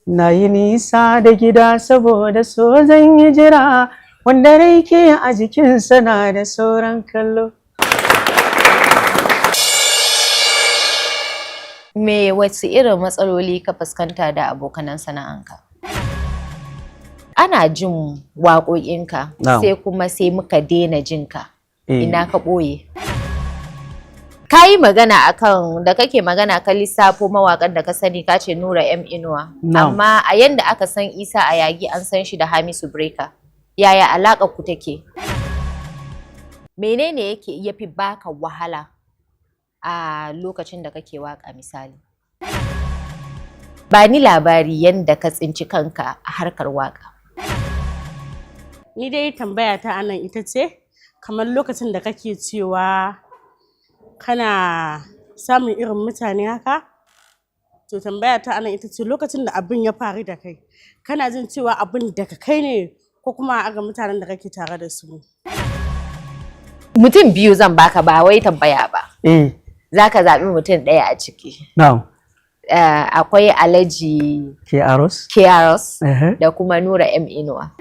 Na yi nisa da gida saboda so zan yi jira, wanda rai ke a jikinsa na da sauran kallo. Me wasu irin matsaloli ka fuskanta da abokanan sana'anka? Ana jin waƙoƙinka sai kuma sai muka daina jinka. Ina ka ɓoye? Ka yi magana akan da kake magana ka lissafo mawaƙan da ka sani ka ce Nura M Inuwa. Amma a yanda aka san Isa Ayagi an san shi da Hamisu Breaker. Yaya alaƙar ku take? Menene yake yafi baka wahala a lokacin da kake waƙa misali? Ba ni labari yanda ka tsinci kanka a harkar waƙa. Ni dai tambaya ta anan ita ce, kamar lokacin da kake cewa kana samun irin mutane haka, to tambaya ta anan ita ce lokacin da abin ya faru da kai, kana jin cewa abin daga kai ne ko kuma ga mutanen da kake tare da su? Mutum biyu zan baka ba wai tambaya ba. Za ka zaɓi mutum ɗaya a ciki. Akwai Alhaji Kearos da kuma Nura M Inuwa.